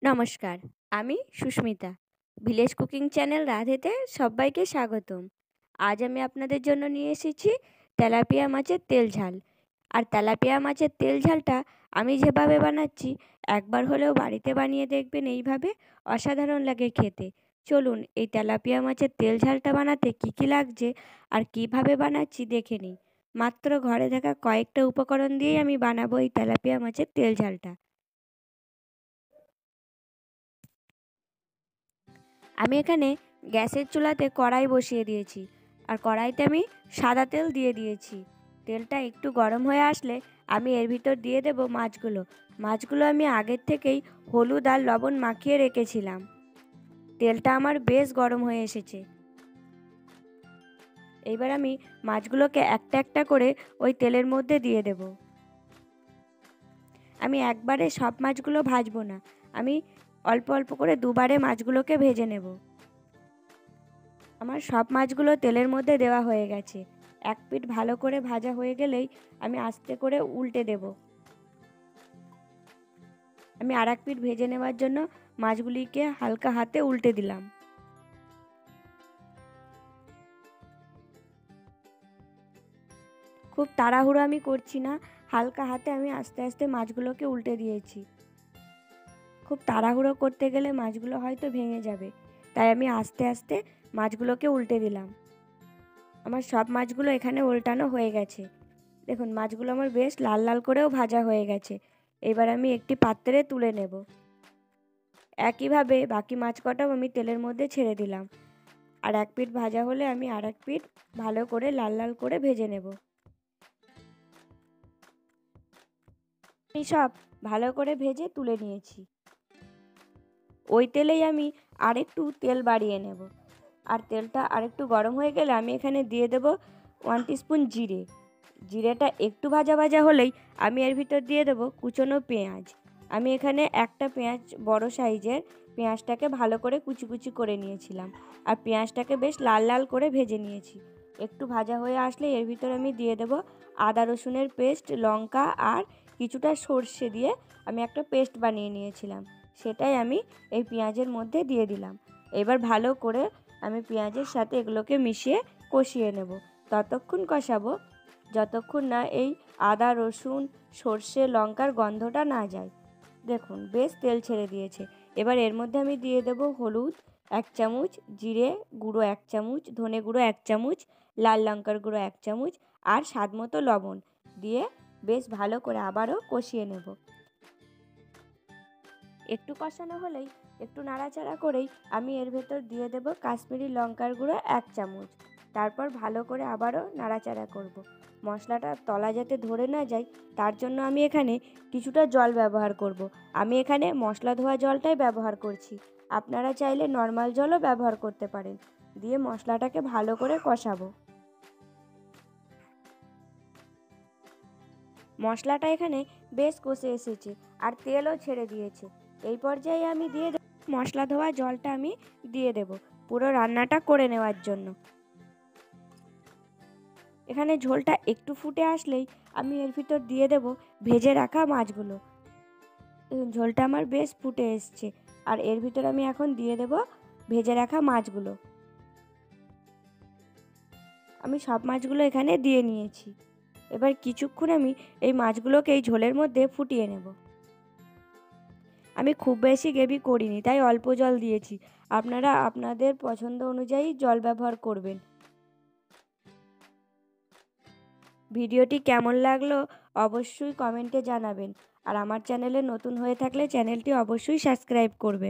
নমস্কার, আমি Susmita. Village cooking channel রাধেতে সবাইকে স্বাগতম। আজ আমি আপনাদের জন্য নিয়ে এসেছি তেলাপিয়া মাছের তেল ঝাল। আর তেলাপিয়া মাছের তেল ঝালটা আমি যেভাবে বানাচ্ছি একবার হলেও বাড়িতে বানিয়ে দেখবেন, এইভাবে অসাধারণ লাগে খেতে। চলুন এই তেলাপিয়া মাছের তেল ঝালটা বানাতে কী কী লাগছে আর কিভাবে বানাচ্ছি দেখে নিই। মাত্র ঘরে থাকা কয়েকটা উপকরণ দিয়েই আমি বানাবো এই তেলাপিয়া মাছের তেল ঝালটা। আমি এখানে গ্যাসের চুলাতে কড়াই বসিয়ে দিয়েছি, আর কড়াইতে আমি সাদা তেল দিয়ে দিয়েছি। তেলটা একটু গরম হয়ে আসলে আমি এর ভিতর দিয়ে দেব মাছগুলো আমি আগের থেকেই হলুদ আর লবণ মাখিয়ে রেখেছিলাম। তেলটা আমার বেশ গরম হয়ে এসেছে। এইবার আমি মাছগুলোকে একটা একটা করে ওই তেলের মধ্যে দিয়ে দেব। আমি একবারে সব মাছগুলো ভাজবো না, আমি অল্প অল্প করে দুবারে মাছগুলোকে ভেজে নেব। আমার সব মাছগুলো তেলের মধ্যে দেওয়া হয়ে গেছে। এক পিঠ ভালো করে ভাজা হয়ে গেলেই আমি আস্তে করে উল্টে দেব। আমি আর এক পিঠ ভেজে নেওয়ার জন্য মাছগুলিকে হালকা হাতে উল্টে দিলাম। খুব তাড়াহুড়ো আমি করছি না, হালকা হাতে আমি আস্তে আস্তে মাছগুলোকে উল্টে দিয়েছি। খুব তাড়াহুড়ো করতে গেলে মাছগুলো হয়তো ভেঙে যাবে, তাই আমি আস্তে আস্তে মাছগুলোকে উল্টে দিলাম। আমার সব মাছগুলো এখানে উল্টানো হয়ে গেছে। দেখুন মাছগুলো আমার বেশ লাল লাল করেও ভাজা হয়ে গেছে। এবার আমি একটি পাত্রে তুলে নেব। একইভাবে বাকি মাছ কটাও আমি তেলের মধ্যে ছেড়ে দিলাম। আর এক পিঠ ভাজা হলে আমি আর এক পিঠ ভালো করে লাল লাল করে ভেজে নেব। আমি সব ভালো করে ভেজে তুলে নিয়েছি। ওই তেলেই আমি আরেকটু তেল বাড়িয়ে নেব। আর তেলটা আরেকটু গরম হয়ে গেলে আমি এখানে দিয়ে দেব 1 টিস্পুন জিরে। জিরেটা একটু ভাজা ভাজা হলেই আমি এর ভিতর দিয়ে দেবো কুচনো পেঁয়াজ। আমি এখানে একটা পেঁয়াজ বড় সাইজের পেঁয়াজটাকে ভালো করে কুচি কুচি করে নিয়েছিলাম, আর পেঁয়াজটাকে বেশ লাল লাল করে ভেজে নিয়েছি। একটু ভাজা হয়ে আসলে এর ভিতর আমি দিয়ে দেব আদা রসুনের পেস্ট, লঙ্কা আর কিছুটা সর্ষে দিয়ে আমি একটা পেস্ট বানিয়ে নিয়েছিলাম, সেটাই আমি এই পেঁয়াজের মধ্যে দিয়ে দিলাম। এবার ভালো করে আমি পেঁয়াজের সাথে এগুলোকে মিশিয়ে কষিয়ে নেব। ততক্ষণ কষাবো যতক্ষণ না এই আদা রসুন সর্ষে লঙ্কার গন্ধটা না যায়। দেখুন বেশ তেল ছেড়ে দিয়েছে। এবার এর মধ্যে আমি দিয়ে দেব হলুদ 1 চামচ, জিরে গুঁড়ো 1 চামচ, ধনে গুঁড়ো 1 চামচ, লাল লঙ্কার গুঁড়ো 1 চামচ আর স্বাদ মতো লবণ দিয়ে বেশ ভালো করে আবারও কষিয়ে নেব। একটু কষানো হলেই একটু নাড়াচাড়া করেই আমি এর ভেতর দিয়ে দেব কাশ্মীরি লঙ্কার গুঁড়ো 1 চামচ। তারপর ভালো করে আবারও নাড়াচাড়া করব। মশলাটা তলা যাতে ধরে না যায় তার জন্য আমি এখানে কিছুটা জল ব্যবহার করব। আমি এখানে মশলা ধোয়া জলটাই ব্যবহার করছি, আপনারা চাইলে নর্মাল জলও ব্যবহার করতে পারেন। দিয়ে মশলাটাকে ভালো করে কষাবো। মশলাটা এখানে বেশ কষে এসেছে আর তেলও ছেড়ে দিয়েছে। এই পর্যায়ে আমি দিয়ে দেব মশলা ধোয়া জলটা আমি দিয়ে দেব পুরো রান্নাটা করে নেওয়ার জন্য। এখানে ঝোলটা একটু ফুটে আসলেই আমি এর ভিতর দিয়ে দেব ভেজে রাখা মাছগুলো। ঝোলটা আমার বেশ ফুটে এসছে, আর এর ভিতর আমি এখন দিয়ে দেব ভেজে রাখা মাছগুলো। আমি সব মাছগুলো এখানে দিয়ে নিয়েছি। এবার কিছুক্ষণ আমি এই মাছগুলোকে এই ঝোলের মধ্যে ফুটিয়ে নেব। আমি খুব বেশি গ্রেভি করিনি, তাই অল্প জল দিয়েছি। আপনারা আপনাদের পছন্দ অনুযায়ী জল ব্যবহার করবেন। ভিডিওটি কেমন লাগলো অবশ্যই কমেন্টে জানাবেন, আর আমার চ্যানেলে নতুন হয়ে থাকলে চ্যানেলটি অবশ্যই সাবস্ক্রাইব করবেন।